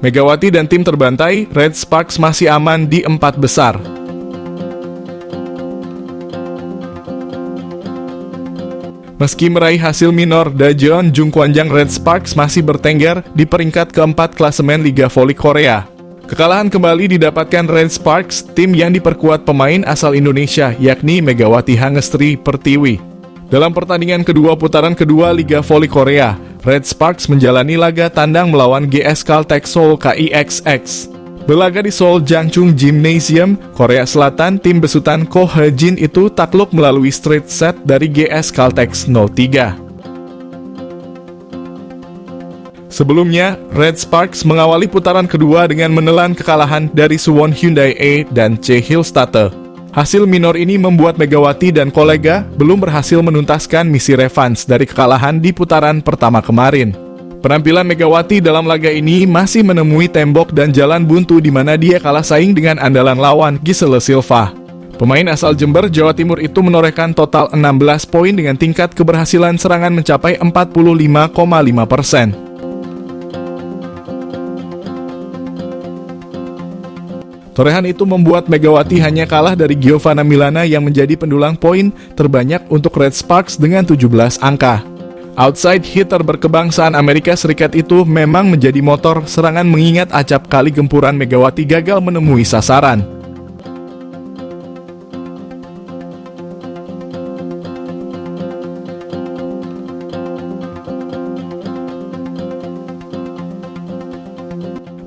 Megawati dan tim terbantai, Red Sparks masih aman di 4 besar. Meski meraih hasil minor, Daejeon Jungkwanjang Red Sparks masih bertengger di peringkat keempat klasemen Liga Voli Korea. Kekalahan kembali didapatkan Red Sparks, tim yang diperkuat pemain asal Indonesia, yakni Megawati Hangestri Pertiwi. Dalam pertandingan kedua putaran kedua Liga Voli Korea, Red Sparks menjalani laga tandang melawan GS Caltech Seoul KIXX. Berlaga di Seoul Jangchung Gymnasium, Korea Selatan, tim besutan Ko Hae-jin itu takluk melalui straight set dari GS Caltech 03. Sebelumnya, Red Sparks mengawali putaran kedua dengan menelan kekalahan dari Suwon Hyundai E dan C Hillstatte. Hasil minor ini membuat Megawati dan kolega belum berhasil menuntaskan misi revanche dari kekalahan di putaran pertama kemarin. Penampilan Megawati dalam laga ini masih menemui tembok dan jalan buntu di mana dia kalah saing dengan andalan lawan Giselle Silva. Pemain asal Jember, Jawa Timur itu menorehkan total 16 poin dengan tingkat keberhasilan serangan mencapai 45,5%. Torehan itu membuat Megawati hanya kalah dari Giovanna Milana yang menjadi pendulang poin terbanyak untuk Red Sparks dengan 17 angka. Outside hitter berkebangsaan Amerika Serikat itu memang menjadi motor serangan mengingat acap kali gempuran Megawati gagal menemui sasaran.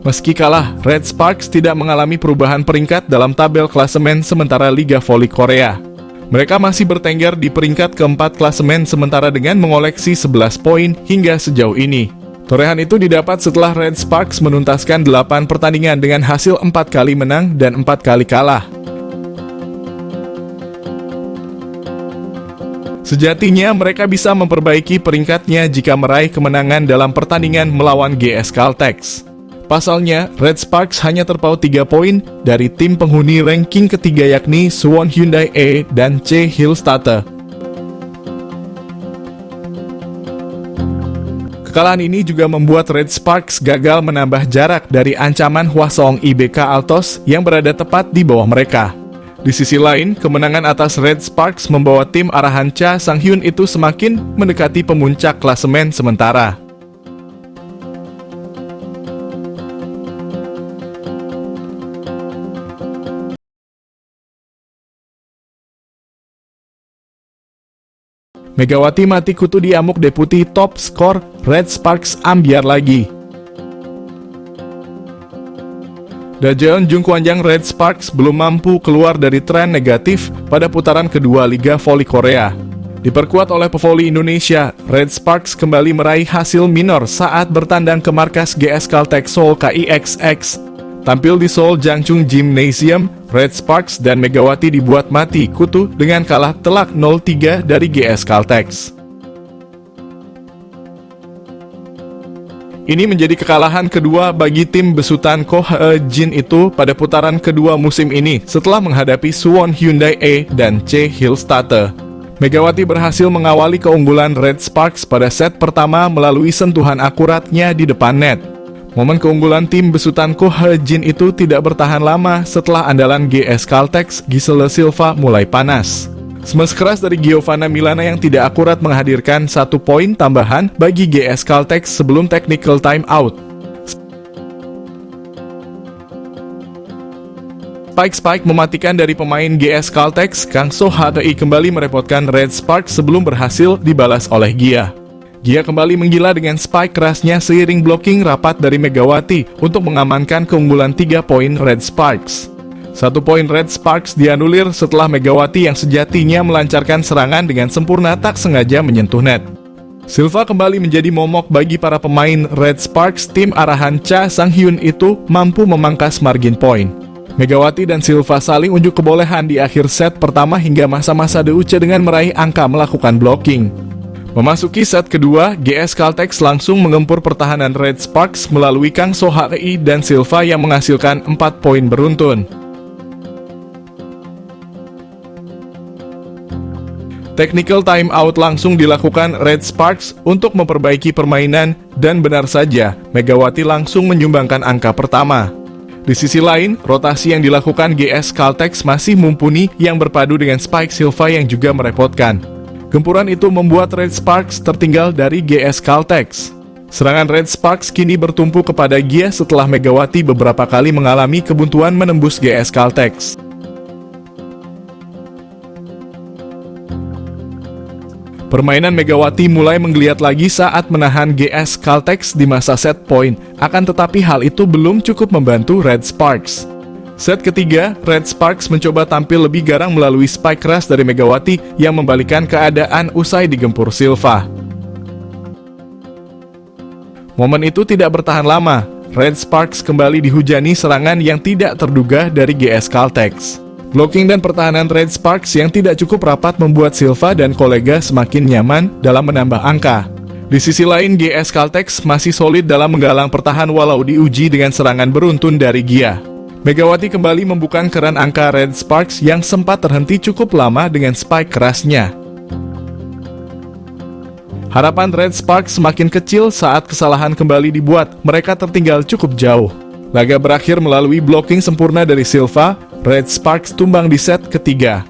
Meski kalah, Red Sparks tidak mengalami perubahan peringkat dalam tabel klasemen sementara Liga Voli Korea. Mereka masih bertengger di peringkat keempat klasemen sementara dengan mengoleksi 11 poin hingga sejauh ini. Torehan itu didapat setelah Red Sparks menuntaskan 8 pertandingan dengan hasil 4 kali menang dan 4 kali kalah. Sejatinya mereka bisa memperbaiki peringkatnya jika meraih kemenangan dalam pertandingan melawan GS Caltech. Pasalnya, Red Sparks hanya terpaut 3 poin dari tim penghuni ranking ketiga yakni Suwon Hyundai E dan C Hillstatte. Kekalahan ini juga membuat Red Sparks gagal menambah jarak dari ancaman Hwasong IBK Altos yang berada tepat di bawah mereka. Di sisi lain, kemenangan atas Red Sparks membawa tim arahan Cha Sang-hyun itu semakin mendekati pemuncak klasemen sementara. Megawati mati kutu di amuk deputi top skor, Red Sparks ambiar lagi. Daejeon Jungkwanjang Red Sparks belum mampu keluar dari tren negatif pada putaran kedua Liga Voli Korea. Diperkuat oleh pevoli Indonesia, Red Sparks kembali meraih hasil minor saat bertandang ke markas GS Caltech Seoul KIXX. Tampil di Seoul Jangchung Gymnasium, Red Sparks dan Megawati dibuat mati kutu dengan kalah telak 0-3 dari GS Caltech. Ini menjadi kekalahan kedua bagi tim besutan Ko Hae-jin itu pada putaran kedua musim ini setelah menghadapi Suwon Hyundai E dan C Hillstatte. Megawati berhasil mengawali keunggulan Red Sparks pada set pertama melalui sentuhan akuratnya di depan net. Momen keunggulan tim besutan Ko Hae-jin itu tidak bertahan lama setelah andalan GS Caltech Giselle Silva mulai panas. Smash keras dari Giovanna Milana yang tidak akurat menghadirkan 1 poin tambahan bagi GS Caltech sebelum technical time out. Spike mematikan dari pemain GS Caltech, Kang So HTI kembali merepotkan Red Sparks sebelum berhasil dibalas oleh Gia. Gia kembali menggila dengan spike kerasnya seiring blocking rapat dari Megawati untuk mengamankan keunggulan 3 poin Red Sparks. 1 poin Red Sparks dianulir setelah Megawati yang sejatinya melancarkan serangan dengan sempurna tak sengaja menyentuh net. Silva kembali menjadi momok bagi para pemain Red Sparks. Tim arahan Cha Sang-hyun itu mampu memangkas margin point. Megawati dan Silva saling unjuk kebolehan di akhir set pertama hingga masa-masa DUC dengan meraih angka melakukan blocking. Memasuki set kedua, GS Caltech langsung mengempur pertahanan Red Sparks melalui Kang So HTI dan Silva yang menghasilkan 4 poin beruntun. Technical timeout langsung dilakukan Red Sparks untuk memperbaiki permainan dan benar saja, Megawati langsung menyumbangkan angka pertama. Di sisi lain, rotasi yang dilakukan GS Caltex masih mumpuni yang berpadu dengan Spike Silva yang juga merepotkan. Gempuran itu membuat Red Sparks tertinggal dari GS Caltex. Serangan Red Sparks kini bertumpu kepada Gia setelah Megawati beberapa kali mengalami kebuntuan menembus GS Caltex. Permainan Megawati mulai menggeliat lagi saat menahan GS Caltex di masa set point, akan tetapi hal itu belum cukup membantu Red Sparks. Set ketiga, Red Sparks mencoba tampil lebih garang melalui spike keras dari Megawati yang membalikan keadaan usai digempur Silva. Momen itu tidak bertahan lama, Red Sparks kembali dihujani serangan yang tidak terduga dari GS Caltex. Blocking dan pertahanan Red Sparks yang tidak cukup rapat membuat Silva dan kolega semakin nyaman dalam menambah angka. Di sisi lain, GS Caltex masih solid dalam menggalang pertahan walau diuji dengan serangan beruntun dari Gia. Megawati kembali membuka keran angka Red Sparks yang sempat terhenti cukup lama dengan spike kerasnya. Harapan Red Sparks semakin kecil saat kesalahan kembali dibuat, mereka tertinggal cukup jauh. Laga berakhir melalui blocking sempurna dari Silva, Red Sparks tumbang di set ketiga.